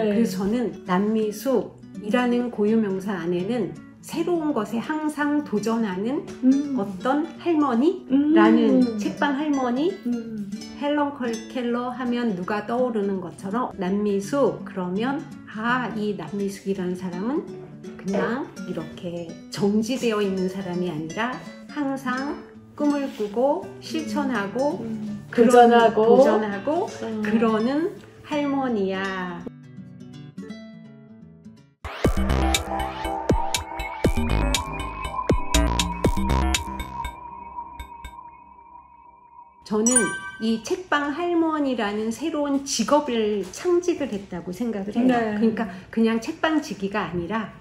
네. 그래서 저는 남미숙이라는 고유명사 안에는 새로운 것에 항상 도전하는 어떤 할머니라는 책방 할머니, 헬런 켈러 하면 누가 떠오르는 것처럼 남미숙 그러면 이 남미숙이라는 사람은 그냥 이렇게 정지되어 있는 사람이 아니라 항상 꿈을 꾸고 실천하고 도전하고 그러는 할머니야. 저는 이 책방 할머니라는 새로운 직업을 창직을 했다고 생각을 해요. 네. 그러니까 그냥 책방지기가 아니라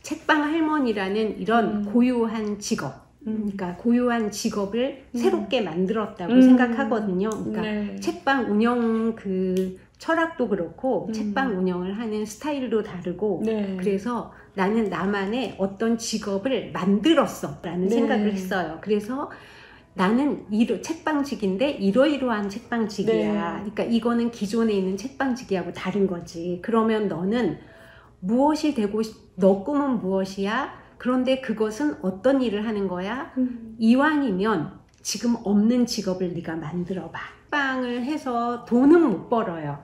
책방 할머니라는 이런 고유한 직업, 그러니까 고유한 직업을 새롭게 만들었다고 생각하거든요. 그러니까 네. 책방 운영 그 철학도 그렇고 책방 운영을 하는 스타일도 다르고 네. 그래서 나는 나만의 어떤 직업을 만들었어 라는 네. 생각을 했어요. 그래서 나는 책방직인데 이러이러한 책방직이야. 네. 그러니까 이거는 기존에 있는 책방직이하고 다른 거지. 그러면 너는 무엇이 되고 너 꿈은 무엇이야? 그런데 그것은 어떤 일을 하는 거야? 이왕이면 지금 없는 직업을 네가 만들어봐. 책방을 해서 돈은 못 벌어요.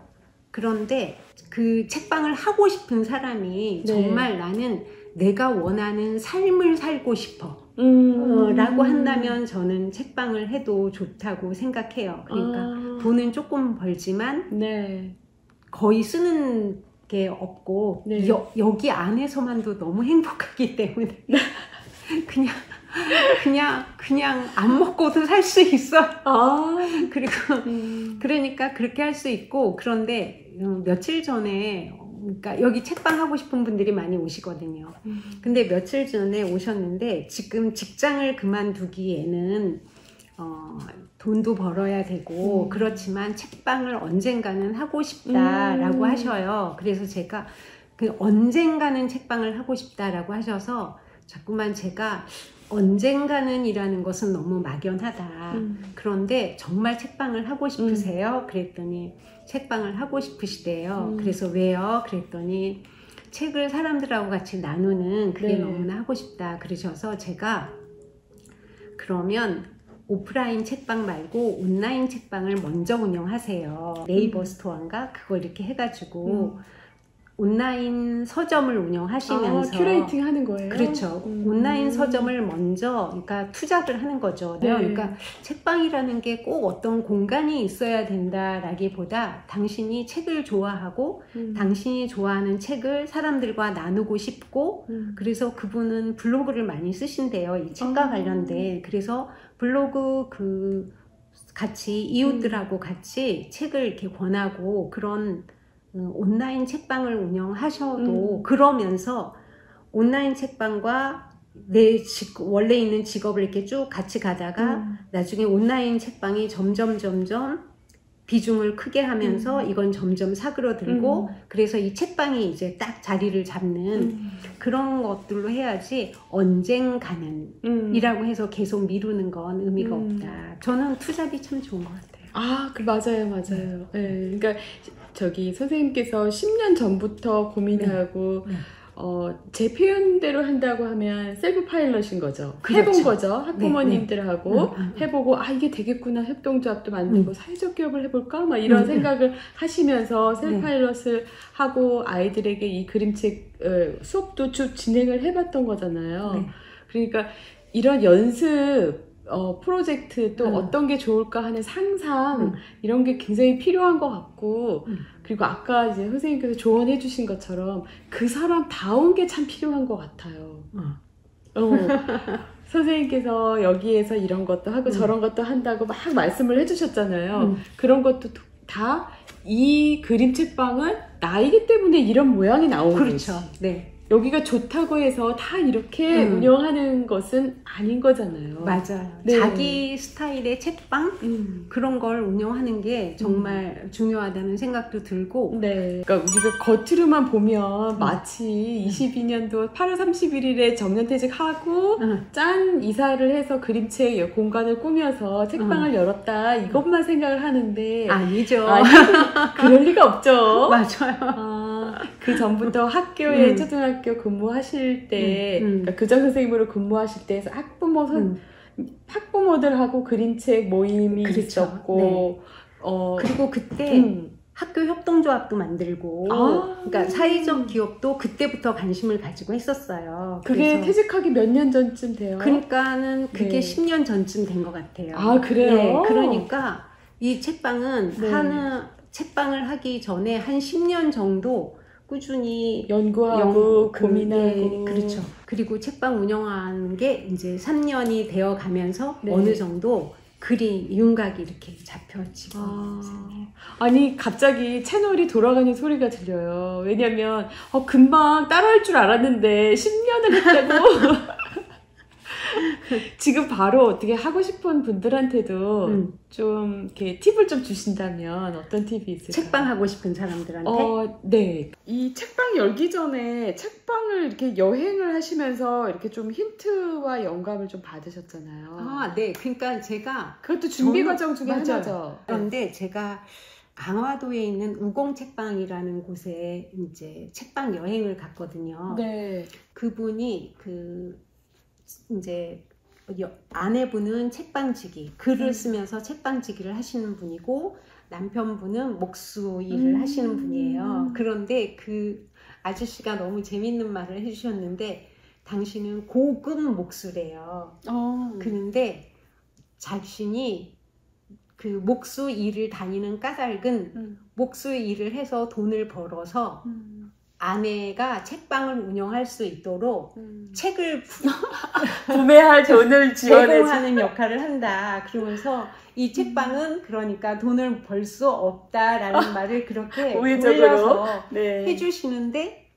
그런데 그 책방을 하고 싶은 사람이 네. 정말 나는 내가 원하는 삶을 살고 싶어 라고 한다면 저는 책방을 해도 좋다고 생각해요. 그러니까 돈은 조금 벌지만 네. 거의 쓰는 게 없고 네. 여기 안에서만도 너무 행복하기 때문에 그냥 안 먹고도 살 수 있어요. 그리고 그러니까 그렇게 할 수 있고 그런데 며칠 전에 그러니까 여기 책방 하고 싶은 분들이 많이 오시거든요. 근데 며칠 전에 오셨는데 지금 직장을 그만두기에는 돈도 벌어야 되고 그렇지만 책방을 언젠가는 하고 싶다라고 하셔요. 그래서 제가 그 언젠가는 책방을 하고 싶다라고 하셔서 자꾸만 제가 언젠가는 이라는 것은 너무 막연하다. 그런데 정말 책방을 하고 싶으세요? 그랬더니 책방을 하고 싶으시대요. 그래서 왜요? 그랬더니 책을 사람들하고 같이 나누는 그게 네. 너무나 하고 싶다 그러셔서 제가 그러면 오프라인 책방 말고 온라인 책방을 먼저 운영하세요. 네이버 스토어인가? 그걸 이렇게 해가지고 온라인 서점을 운영하시면서 큐레이팅 하는 거예요? 그렇죠. 온라인 서점을 먼저 그러니까 투자를 하는 거죠. 네. 그러니까 책방이라는 게 꼭 어떤 공간이 있어야 된다라기보다 당신이 책을 좋아하고 당신이 좋아하는 책을 사람들과 나누고 싶고 그래서 그분은 블로그를 많이 쓰신대요. 이 책과 관련된. 그래서 블로그 같이 이웃들하고 같이 책을 이렇게 권하고 그런 온라인 책방을 운영하셔도 그러면서 온라인 책방과 내 원래 있는 직업을 이렇게 쭉 같이 가다가 나중에 온라인 책방이 점점 비중을 크게 하면서 이건 점점 사그러들고 그래서 이 책방이 이제 딱 자리를 잡는 그런 것들로 해야지 언젠가는 이라고 해서 계속 미루는 건 의미가 없다. 저는 투잡이 참 좋은 것 같아요. 맞아요. 네, 그러니까 저기 선생님께서 10년 전부터 고민하고 제 표현대로 한다고 하면 셀프 파일럿인 거죠. 그렇죠. 해본 거죠. 학부모님들하고 해보고 이게 되겠구나. 협동조합도 만들고 사회적 기업을 해볼까? 막 이런 생각을 하시면서 셀프 파일럿을 하고 아이들에게 이 그림책 수업도 쭉 진행을 해봤던 거잖아요. 그러니까 이런 연습 프로젝트 또 어떤 게 좋을까 하는 상상 이런 게 굉장히 필요한 것 같고 그리고 아까 이제 선생님께서 조언해 주신 것처럼 그 사람 다운 게 참 필요한 것 같아요. 선생님께서 여기에서 이런 것도 하고 저런 것도 한다고 막 말씀을 해주셨잖아요. 그런 것도 다 이 그림책방은 나이기 때문에 이런 모양이 나온 그렇죠. 거지. 네. 여기가 좋다고 해서 다 이렇게 운영하는 것은 아닌 거잖아요. 맞아요. 네. 자기 스타일의 책방 그런 걸 운영하는 게 정말 중요하다는 생각도 들고. 네. 그러니까 우리가 겉으로만 보면 마치 22년도 8월 31일에 정년퇴직하고 짠 이사를 해서 그림책 공간을 꾸며서 책방을 열었다 이것만 생각을 하는데 아니죠. 그럴 리가 없죠. 맞아요. 그 전부터 학교에 초등학교 근무하실 때 그러니까 교장 선생님으로 근무하실 때 학부모들하고 그림책 모임이 그렇죠. 있었고 네. 그리고 그때 학교 협동조합도 만들고 그러니까 사회적 기업도 그때부터 관심을 가지고 했었어요. 그게 퇴직하기 몇 년 전쯤 돼요? 그러니까는 그게 네. 10년 전쯤 된 것 같아요. 아 그래요? 네, 그러니까 이 책방은 책방을 하기 전에 한 10년 정도 꾸준히 연구하고 고민하고. 네, 그렇죠. 그리고 책방 운영하는 게 이제 3년이 되어 가면서 어느 정도 윤곽이 이렇게 잡혀지고. 아니 갑자기 채널이 돌아가는 소리가 들려요. 왜냐면 금방 따라할 줄 알았는데 10년을 했다고. 지금 바로 어떻게 하고 싶은 분들한테도 좀 이렇게 팁을 좀 주신다면 어떤 팁이 있을까요? 책방 하고 싶은 사람들한테? 네. 이 책방 열기 전에 책방을 이렇게 여행을 하시면서 이렇게 좀 힌트와 영감을 좀 받으셨잖아요. 네. 그러니까 제가 그것도 준비 과정 중에 하나죠. 그런데 제가 강화도에 있는 우공책방이라는 곳에 이제 책방 여행을 갔거든요. 네. 그분이 이제 아내분은 책방지기, 글을 쓰면서 책방지기를 하시는 분이고 남편분은 목수 일을 하시는 분이에요. 그런데 그 아저씨가 너무 재밌는 말을 해주셨는데 당신은 고급 목수래요. 그런데 자신이 그 목수 일을 다니는 까닭은 목수 일을 해서 돈을 벌어서 아내가 책방을 운영할 수 있도록 책을 구매할 돈을 제공하는 역할을 한다. 그러면서 이 책방은 그러니까 돈을 벌 수 없다라는 말을 그렇게 올려서 해주시는데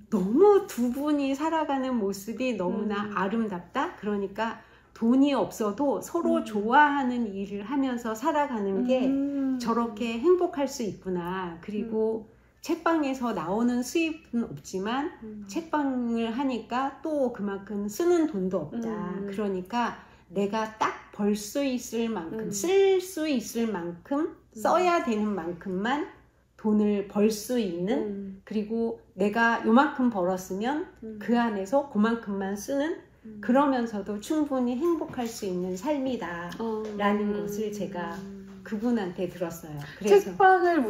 너무 두 분이 살아가는 모습이 너무나 아름답다. 그러니까 돈이 없어도 서로 좋아하는 일을 하면서 살아가는 게 저렇게 행복할 수 있구나. 그리고 책방에서 나오는 수입은 없지만 책방을 하니까 또 그만큼 쓰는 돈도 없다. 그러니까 내가 딱 벌 수 있을 만큼 쓸 수 있을 만큼 써야 되는 만큼만 돈을 벌 수 있는 그리고 내가 요만큼 벌었으면 그 안에서 그만큼만 쓰는 그러면서도 충분히 행복할 수 있는 삶이다 라는 것을 제가 그분한테 들었어요. 그래서 책방을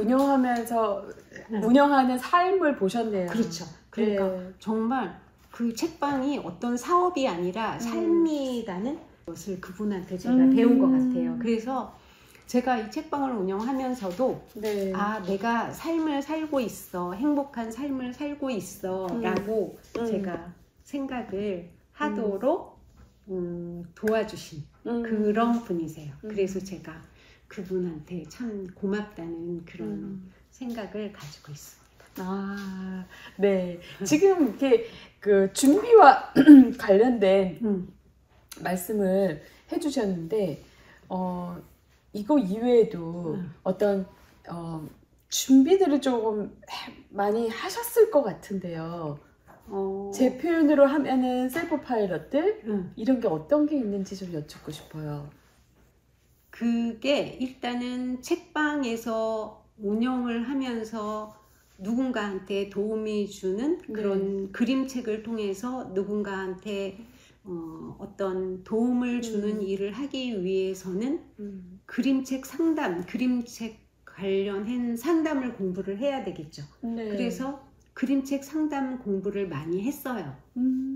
운영하는 삶을 보셨네요. 그렇죠. 그러니까 정말 그 책방이 어떤 사업이 아니라 삶이라는 것을 그분한테 제가 배운 것 같아요. 그래서 제가 이 책방을 운영하면서도 내가 삶을 살고 있어, 행복한 삶을 살고 있어 라고 제가 생각을 하도록 도와주신 그런 분이세요. 그래서 제가 그분한테 참 고맙다는 그런 생각을 가지고 있습니다. 네. 지금 이렇게 그 준비와 관련된 말씀을 해주셨는데, 이거 이외에도 어떤 준비들을 조금 많이 하셨을 것 같은데요. 제 표현으로 하면은 셀프 파일럿들 이런 게 어떤 게 있는지 좀 여쭙고 싶어요. 그게 일단은 책방에서 운영을 하면서 누군가한테 도움이 주는 그런 그림책을 통해서 누군가한테 어떤 도움을 주는 일을 하기 위해서는 그림책 관련한 상담을 공부를 해야 되겠죠. 그래서 그림책 상담 공부를 많이 했어요.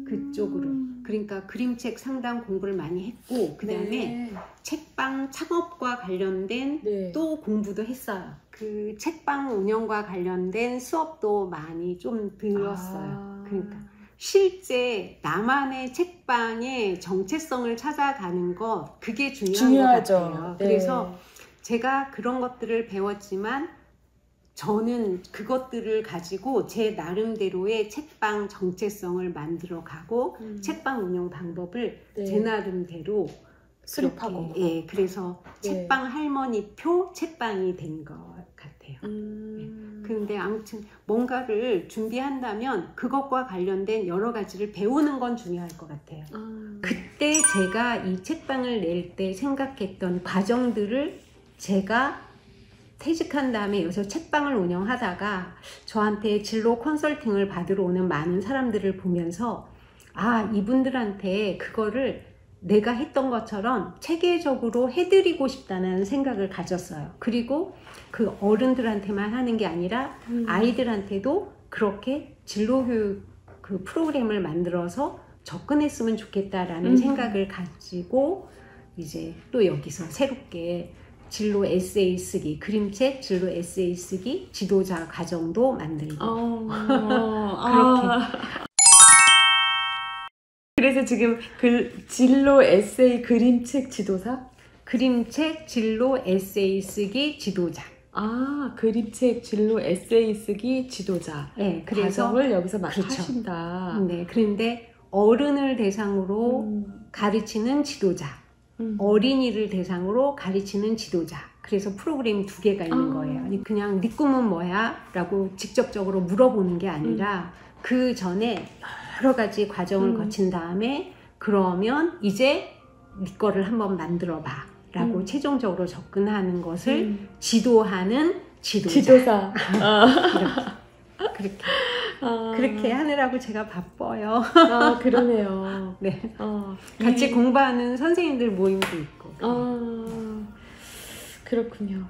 그쪽으로. 그러니까 그림책 상담 공부를 많이 했고 그 다음에 책방 창업과 관련된 또 공부도 했어요. 그 책방 운영과 관련된 수업도 많이 좀 들었어요. 그러니까 실제 나만의 책방의 정체성을 찾아가는 것 그게 중요한 것 같아요. 그래서 제가 그런 것들을 배웠지만 저는 그것들을 가지고 제 나름대로의 책방 정체성을 만들어 가고 책방 운영 방법을 네. 제 나름대로 수립하고. 예, 그래서 네. 책방 할머니표 책방이 된 것 같아요. 그런데 아무튼 뭔가를 준비한다면 그것과 관련된 여러 가지를 배우는 건 중요할 것 같아요. 그때 제가 이 책방을 낼 때 생각했던 과정들을 제가 퇴직한 다음에 여기서 책방을 운영하다가 저한테 진로 컨설팅을 받으러 오는 많은 사람들을 보면서 아, 이분들한테 그거를 내가 했던 것처럼 체계적으로 해드리고 싶다는 생각을 가졌어요. 그리고 그 어른들한테만 하는 게 아니라 아이들한테도 그렇게 진로교육 그 프로그램을 만들어서 접근했으면 좋겠다라는 생각을 가지고 이제 또 여기서 새롭게 진로 에세이 쓰기, 그림책 진로 에세이 쓰기 지도자 과정도 만들고 그렇게. 그래서 지금 진로 에세이 그림책 지도사? 그림책 진로 에세이 쓰기 지도자. 아, 그림책 진로 에세이 쓰기 지도자. 네, 그래서 과정을 여기서 그렇죠. 하신다. 네, 그런데 어른을 대상으로 가르치는 지도자, 어린이를 대상으로 가르치는 지도자. 그래서 프로그램이 2개가 있는 거예요. 아니, 그냥 네 꿈은 뭐야? 라고 직접적으로 물어보는 게 아니라 그 전에 여러 가지 과정을 거친 다음에 그러면 이제 네 거를 한번 만들어 봐 라고 최종적으로 접근하는 것을 지도하는 지도자. 그렇게 하느라고 제가 바빠요. 아, 그러네요. 네. 같이 공부하는 선생님들 모임도 있고. 그렇군요.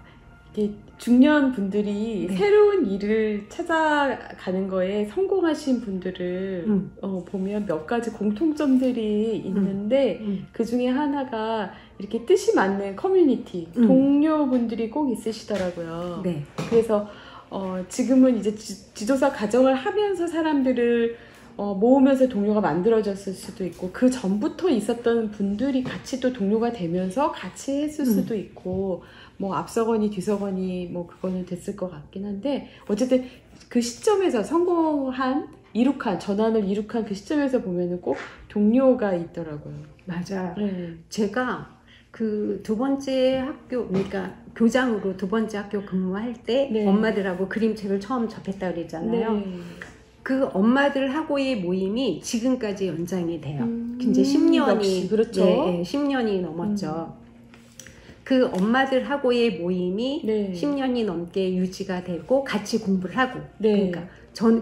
이게 중년 분들이 네. 새로운 일을 찾아가는 거에 성공하신 분들을 보면 몇 가지 공통점들이 있는데 그 중에 하나가 이렇게 뜻이 맞는 커뮤니티, 동료분들이 꼭 있으시더라고요. 네. 그래서 지금은 이제 지도사 과정을 하면서 사람들을 모으면서 동료가 만들어졌을 수도 있고 그 전부터 있었던 분들이 같이 또 동료가 되면서 같이 했을 수도 있고 뭐 앞서거니 뒤서거니 뭐 그거는 됐을 것 같긴 한데 어쨌든 그 시점에서 성공한 전환을 이룩한 그 시점에서 보면은 꼭 동료가 있더라고요. 맞아요. 네. 제가 그 2번째 학교, 그러니까 교장으로 2번째 학교 근무할 때 네. 엄마들하고 그림책을 처음 접했다 그랬잖아요. 네. 그 엄마들하고의 모임이 지금까지 연장이 돼요. 이제 10년이 역시 그렇죠. 네, 10년이 넘었죠. 그 엄마들하고의 모임이 네. 10년이 넘게 유지가 되고 같이 공부를 하고 네. 그러니까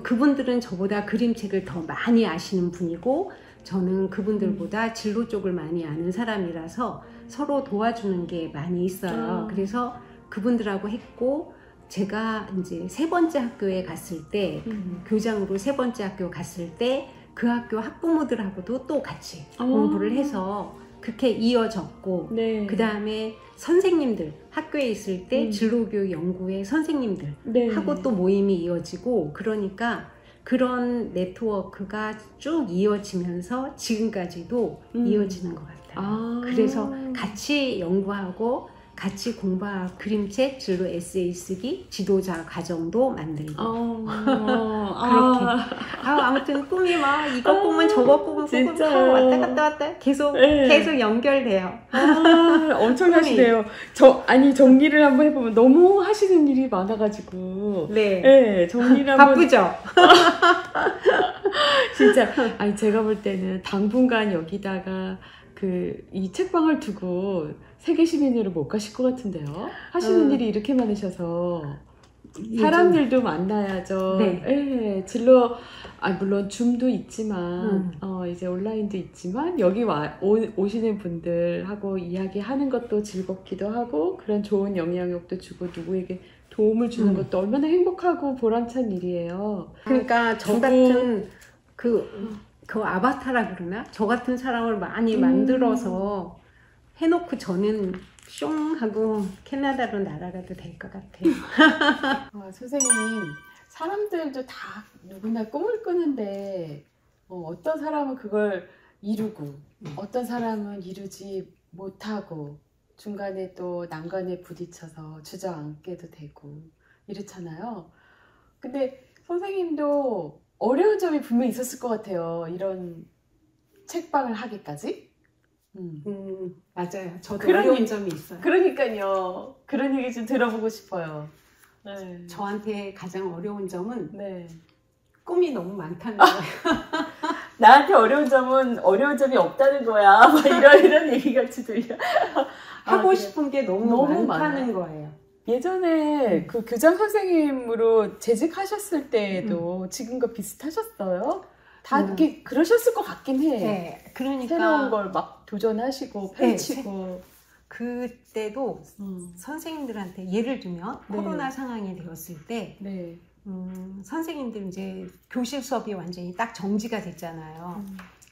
그분들은 저보다 그림책을 더 많이 아시는 분이고 저는 그분들보다 진로 쪽을 많이 아는 사람이라서 서로 도와주는 게 많이 있어요. 그래서 그분들하고 했고 제가 이제 3번째 학교에 갔을 때 교장으로 3번째 학교 갔을 때 그 학교 학부모들하고도 또 같이 공부를 해서 그렇게 이어졌고 네. 그 다음에 선생님들 학교에 있을 때 진로교육 연구회 선생님들 네. 하고 또 모임이 이어지고 그러니까 그런 네트워크가 쭉 이어지면서 지금까지도 이어지는 것 같아요. 그래서 같이 연구하고 같이 공부하고 그림책, 진로 에세이 쓰기, 지도자 과정도 만들고 그렇게 아무튼 꿈이 막 이거 꿈은 저거 꿈은 왔다 갔다 계속 연결돼요. 엄청나시네요. 아니 정리를 한번 해보면 너무 하시는 일이 많아가지고 네, 정리를 한번 바쁘죠. 진짜 아니 제가 볼 때는 당분간 여기다가 이 책방을 두고 세계 시민으로 못 가실 것 같은데요. 하시는 일이 이렇게 많으셔서 사람들도 만나야죠. 네. 네, 진로 물론 줌도 있지만 이제 온라인도 있지만 여기 오시는 분들하고 이야기하는 것도 즐겁기도 하고 그런 좋은 영향력도 주고 누구에게 도움을 주는 것도 얼마나 행복하고 보람찬 일이에요. 그러니까 저 같은 그 아바타라 그러나? 저 같은 사람을 많이 만들어서 해놓고 저는 숑 하고 캐나다로 날아가도 될 것 같아요. 선생님, 사람들도 다 누구나 꿈을 꾸는데 어떤 사람은 그걸 이루고 어떤 사람은 이루지 못하고 중간에 또 난관에 부딪혀서 주저앉게도 되고 이렇잖아요. 근데 선생님도 어려운 점이 분명히 있었을 것 같아요. 이런 책방을 하기까지. 맞아요. 저도 어려운 점이 있어요. 그러니까요. 그런 얘기 좀 들어보고 싶어요. 네. 저한테 가장 어려운 점은 네. 꿈이 너무 많다는 거예요. 나한테 어려운 점은 어려운 점이 없다는 거야. 막 이런 얘기 같이 들려. 하고 싶은 게 너무 많다는 거예요. 예전에 그 교장 선생님으로 재직하셨을 때에도 지금과 비슷하셨어요? 다 이렇게 그러셨을 것 같긴 해. 네, 그러니까 새로운 걸 막 도전하시고 펼치고. 그때도 선생님들한테 예를 들면 코로나 상황이 되었을 때 선생님들 이제 교실 수업이 완전히 딱 정지가 됐잖아요.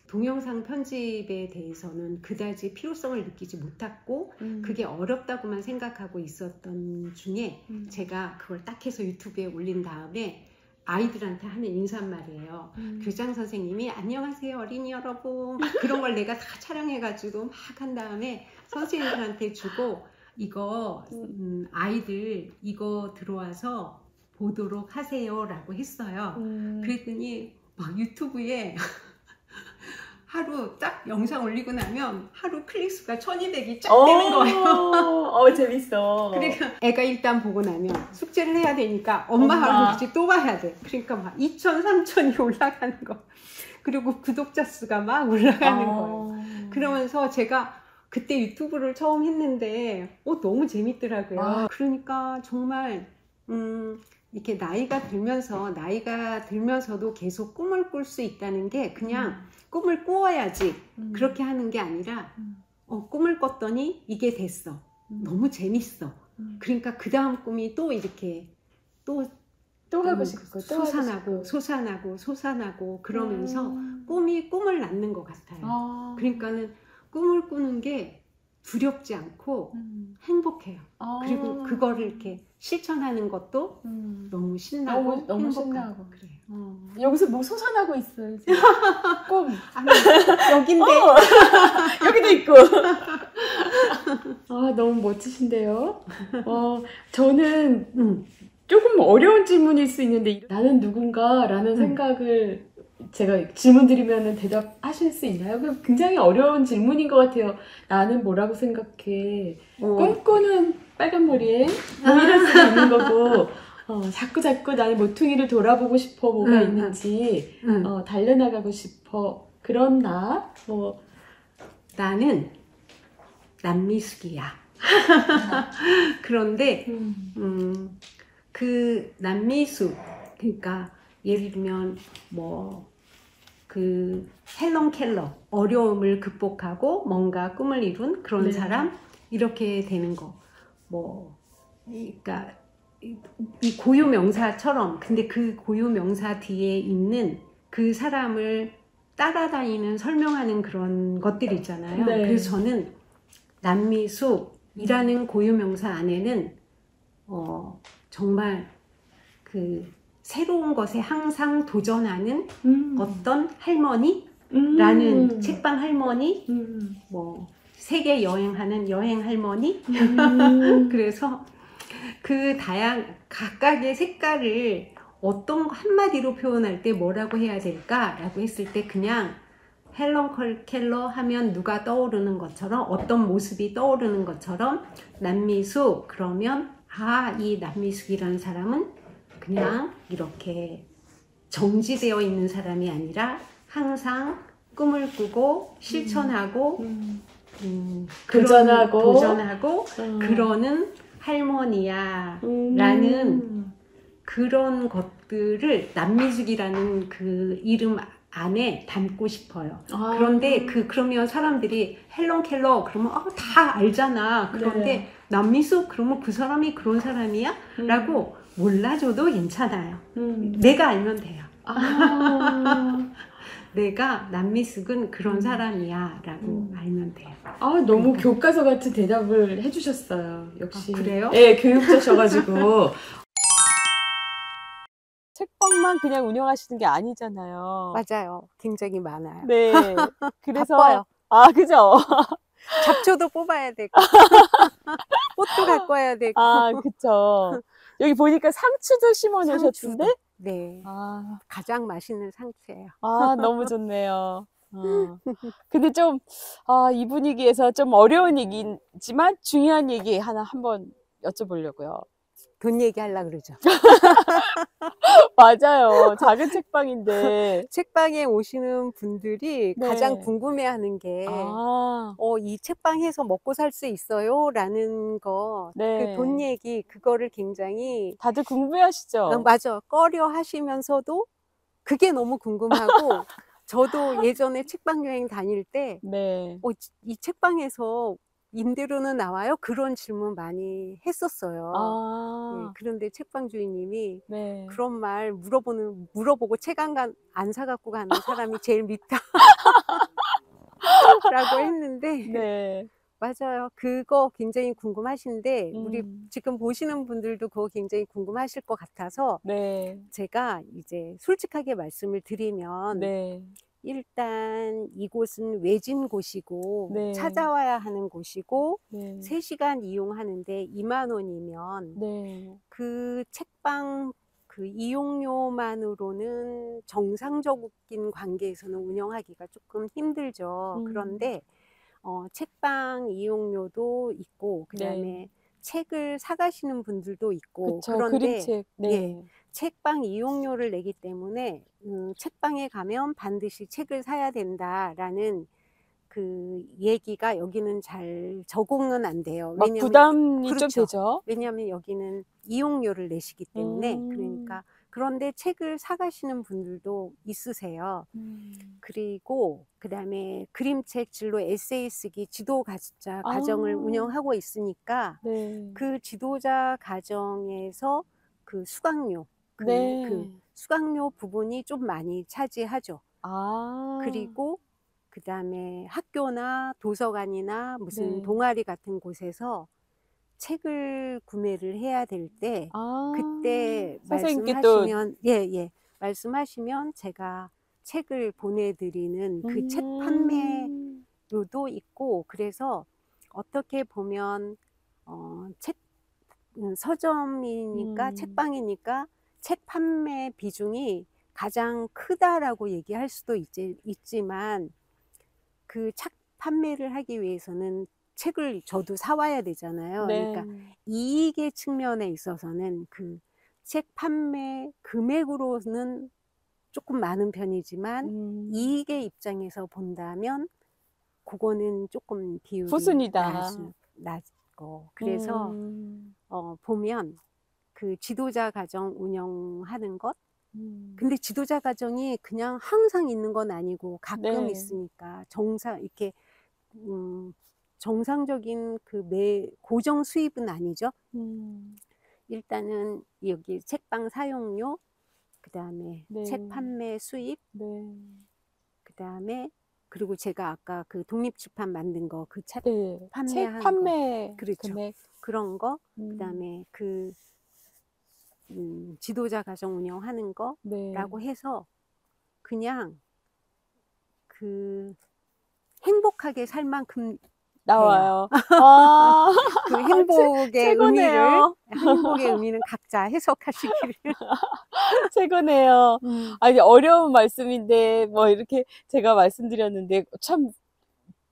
동영상 편집에 대해서는 그다지 필요성을 느끼지 못했고 그게 어렵다고만 생각하고 있었던 중에 제가 그걸 딱 해서 유튜브에 올린 다음에 아이들한테 하는 인사말이에요. 교장 선생님이 안녕하세요 어린이 여러분 막 그런 걸 내가 다 촬영해가지고 막 한 다음에 선생님들한테 주고 이거 아이들 이거 들어와서 보도록 하세요 라고 했어요. 그랬더니 막 유튜브에 하루 딱 영상 올리고 나면 하루 클릭수가 1200이 쫙 되는 거예요. 재밌어. 그러니까 애가 일단 보고 나면 숙제를 해야 되니까 엄마하고 같이 또 봐야 돼. 그러니까 막 2000, 3000이 올라가는 거. 그리고 구독자 수가 막 올라가는 거예요. 그러면서 제가 그때 유튜브를 처음 했는데 너무 재밌더라고요. 그러니까 정말 이렇게 나이가 들면서도 계속 꿈을 꿀 수 있다는 게 그냥 꿈을 꾸어야지 그렇게 하는 게 아니라 꿈을 꿨더니 이게 됐어. 너무 재밌어. 그러니까 그 다음 꿈이 또 이렇게 또 하고 싶고 솟아나고 그러면서 꿈이 꿈을 낳는 것 같아요. 그러니까는 꿈을 꾸는 게 두렵지 않고 행복해요. 그리고 그거를 이렇게 실천하는 것도 너무 신나고 너무 신나고 그래요. 여기서 뭐 솟아나고 있어요. 꿈. 아니, 여긴데 여기도 있고. 너무 멋지신데요. 저는 조금 어려운 질문일 수 있는데 나는 누군가라는 생각을 제가 질문 드리면 대답하실 수 있나요? 굉장히 어려운 질문인 것 같아요. 나는 뭐라고 생각해? 꿈꾸는 빨간머리에 이럴 수가 있는 거고 자꾸 나는 모퉁이를 돌아보고 싶어 뭐가 있는지 달려나가고 싶어 그런 나는 남미숙이야. 그런데 그 남미숙 그러니까 예를 들면 그 헬런 켈러 어려움을 극복하고 뭔가 꿈을 이룬 그런 사람 이렇게 되는 거 그러니까 이 고유 명사처럼 근데 그 고유 명사 뒤에 있는 그 사람을 따라다니는 설명하는 그런 것들이 있잖아요. 그래서 저는 남미숙이라는 고유 명사 안에는 정말 그 새로운 것에 항상 도전하는 어떤 할머니라는 책방 할머니, 세계 여행하는 여행 할머니. 그래서 그 각각의 색깔을 어떤 한마디로 표현할 때 뭐라고 해야 될까라고 했을 때 그냥 헬런 켈러 하면 누가 떠오르는 것처럼 어떤 모습이 떠오르는 것처럼 남미숙 그러면 이 남미숙이라는 사람은 그냥 이렇게 정지되어 있는 사람이 아니라 항상 꿈을 꾸고 실천하고 도전하고 그러는 할머니야 라는 그런 것들을 남미숙이라는 그 이름 안에 담고 싶어요. 그런데 그러면 사람들이 헬런 켈러 그러면 다 알잖아. 그런데 남미숙 그러면 그 사람이 그런 사람이야? 라고 몰라줘도 괜찮아요. 내가 알면 돼요. 내가 남미숙은 그런 사람이야 라고 알면 돼요. 너무 교과서 같은 대답을 해주셨어요. 역시. 그래요? 네, 교육자셔가지고. 책방만 그냥 운영하시는 게 아니잖아요. 맞아요. 굉장히 많아요. 네. 그래서. 바빠요. 그죠? 잡초도 뽑아야 되고, 꽃도 갖고 와야 되고. 그쵸. 여기 보니까 상추도 심어 상추도. 놓으셨던데? 네. 아, 가장 맛있는 상추예요. 너무 좋네요. 근데 좀, 이 분위기에서 좀 어려운 얘기지만 중요한 얘기 하나 한번 여쭤보려고요. 돈 얘기하려고 그러죠. 맞아요. 작은 책방인데. 책방에 오시는 분들이 네. 가장 궁금해하는 게 이 책방에서 먹고 살 수 있어요? 라는 거, 네. 그 돈 얘기, 그거를 굉장히 다들 궁금해하시죠? 맞아, 꺼려 하시면서도 그게 너무 궁금하고 저도 예전에 책방 여행 다닐 때 네. 이 책방에서 임대료는 나와요? 그런 질문 많이 했었어요. 네, 그런데 책방 주인님이 네. 그런 말 물어보고 책 안 사갖고 가는 사람이 제일 밉다 라고 했는데 네. 맞아요. 그거 굉장히 궁금하신데 우리 음. 지금 보시는 분들도 그거 굉장히 궁금하실 것 같아서 네. 제가 이제 솔직하게 말씀을 드리면 네. 일단 이곳은 외진 곳이고 네. 찾아와야 하는 곳이고 네. 3시간 이용하는데 2만 원이면 네. 그 책방 그 이용료만으로는 정상적인 관계에서는 운영하기가 조금 힘들죠. 그런데 책방 이용료도 있고 그다음에 네. 책을 사가시는 분들도 있고 그쵸. 그런데 그림책. 네. 예, 책방 이용료를 내기 때문에 책방에 가면 반드시 책을 사야 된다라는 그 얘기가 여기는 잘 적응은 안 돼요. 막 왜냐면 부담이 좀 그렇죠. 되죠? 왜냐하면 여기는 이용료를 내시기 때문에 그러니까 그런데 책을 사가시는 분들도 있으세요. 그리고 그다음에 그림책 진로 에세이 쓰기 지도자 과정을 운영하고 있으니까 네. 그 지도자 과정에서 그 수강료 네. 그 수강료 부분이 좀 많이 차지하죠. 그리고 그다음에 학교나 도서관이나 무슨 네. 동아리 같은 곳에서 책을 구매를 해야 될 때 그때 선생님께 또 말씀하시면 말씀하시면 제가 책을 보내드리는 그 책 판매료도 있고 그래서 어떻게 보면 책 서점이니까 책방이니까 책 판매 비중이 가장 크다라고 얘기할 수도 있지만 그 책 판매를 하기 위해서는 책을 저도 사와야 되잖아요. 네. 그러니까 이익의 측면에 있어서는 그 책 판매 금액으로는 조금 많은 편이지만 이익의 입장에서 본다면 그거는 조금 비율이 후순이다. 낮고 그래서 보면 그 지도자 과정 운영하는 것 근데 지도자 과정이 그냥 항상 있는 건 아니고 가끔 네. 있으니까 이렇게 정상적인 그 고정 수입은 아니죠. 일단은 여기 책방 사용료, 그 다음에 네. 책 판매 수입, 네. 그 다음에 그리고 제가 아까 그 독립출판 만든 거 그 책 네. 책 판매하는 판매 거 그렇죠. 금액. 그런 거, 그 다음에 그 지도자 과정 운영하는 네. 거라고 해서 그냥 그 행복하게 살 만큼 나와요. 그 행복의 최고네요. 행복의 의미는 각자 해석하시기를. 최고네요. 아니, 어려운 말씀인데, 뭐, 이렇게 제가 말씀드렸는데, 참,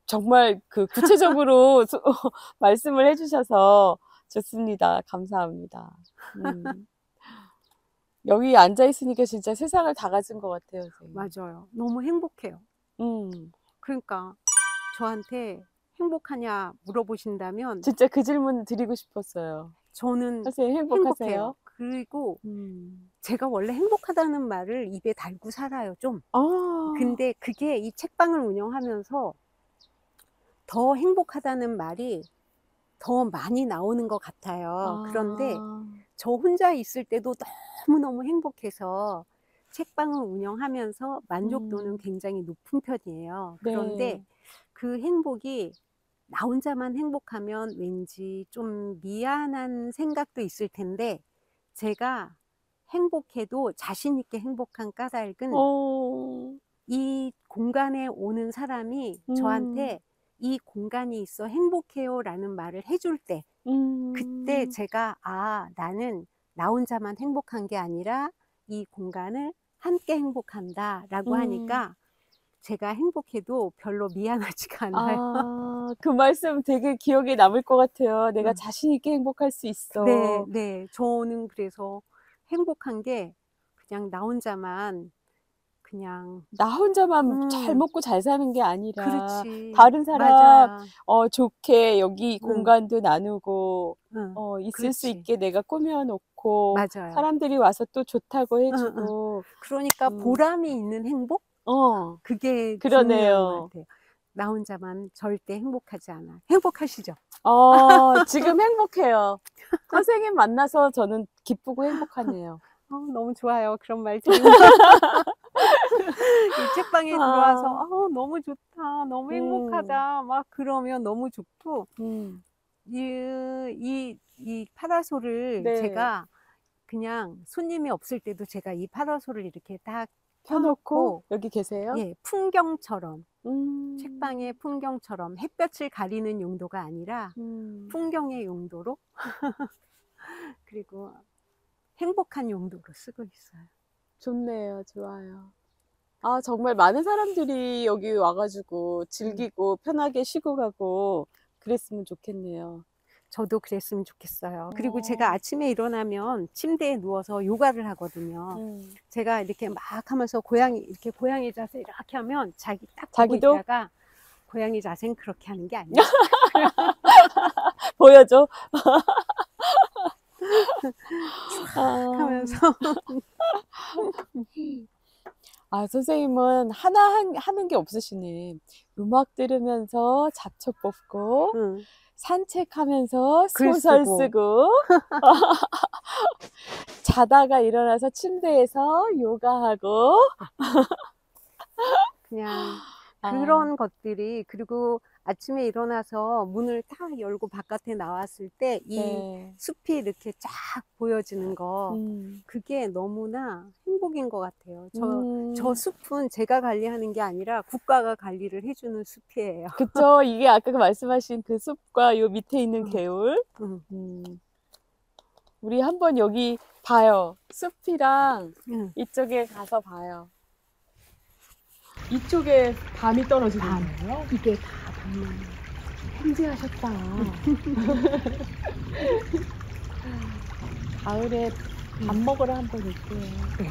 정말 그 구체적으로 말씀을 해주셔서 좋습니다. 감사합니다. 여기 앉아있으니까 진짜 세상을 다 가진 것 같아요. 선생님. 맞아요. 너무 행복해요. 그러니까 저한테 행복하냐 물어보신다면 진짜 그 질문 드리고 싶었어요. 저는 선생님 행복하세요? 행복해요. 그리고 제가 원래 행복하다는 말을 입에 달고 살아요, 좀. 근데 그게 이 책방을 운영하면서 더 행복하다는 말이 더 많이 나오는 것 같아요. 그런데 저 혼자 있을 때도 너무너무 행복해서 책방을 운영하면서 만족도는 굉장히 높은 편이에요. 그런데 네. 그 행복이 나 혼자만 행복하면 왠지 좀 미안한 생각도 있을 텐데 제가 행복해도 자신 있게 행복한 까닭은 이 공간에 오는 사람이 저한테 이 공간이 있어 행복해요 라는 말을 해줄 때 그때 제가 나는 나 혼자만 행복한 게 아니라 이 공간을 함께 행복한다라고 하니까 제가 행복해도 별로 미안하지가 않아요. 아, 그 말씀 되게 기억에 남을 것 같아요. 내가 자신 있게 행복할 수 있어. 네, 네. 저는 그래서 행복한 게 그냥 나 혼자만 그냥 나 혼자만 잘 먹고 잘 사는 게 아니라 그렇지. 다른 사람 맞아요. 좋게 여기 공간도 나누고 있을 수 그렇지. 있게 내가 꾸며놓고 맞아요. 사람들이 와서 또 좋다고 해주고 그러니까 보람이 있는 행복? 그게 그러네요. 중요한 것 같아요. 나 혼자만 절대 행복하지 않아. 행복하시죠? 지금 행복해요. 선생님 만나서 저는 기쁘고 행복하네요. 너무 좋아요. 그런 말 들으면. 이 책방에 들어와서 너무 좋다. 너무 행복하다. 막 그러면 너무 좋고 이 파라솔을 네. 제가 그냥 손님이 없을 때도 제가 이 파라솔을 이렇게 딱 펴놓고 여기 계세요? 예, 풍경처럼 책방의 풍경처럼 햇볕을 가리는 용도가 아니라 풍경의 용도로 그리고 행복한 용도로 쓰고 있어요. 좋네요. 좋아요. 아, 정말 많은 사람들이 여기 와가지고 즐기고 편하게 쉬고 가고 그랬으면 좋겠네요. 저도 그랬으면 좋겠어요. 그리고 제가 아침에 일어나면 침대에 누워서 요가를 하거든요. 제가 이렇게 막 하면서 이렇게 고양이 자세 이렇게 하면 자기도 있다가 고양이 자세는 그렇게 하는 게 아니야. 보여줘. 하면서 선생님은 하나 하는 게 없으시네. 음악 들으면서 잡초 뽑고 산책하면서 소설 쓰고 자다가 일어나서 침대에서 요가하고 그냥 그런 것들이 그리고 아침에 일어나서 문을 딱 열고 바깥에 나왔을 때 이 숲이 이렇게 쫙 보여지는 거 그게 너무나 행복인 것 같아요. 저 숲은 제가 관리하는 게 아니라 국가가 관리를 해주는 숲이에요. 그쵸. 이게 아까 말씀하신 그 숲과 요 밑에 있는 개울. 우리 한번 여기 봐요. 숲이랑 이쪽에 가서 봐요. 이쪽에 밤이 떨어지는 거예요? 이게 다 밤이에요. 현지하셨다. 가을에 밥 먹으러 한번 올게요. 네.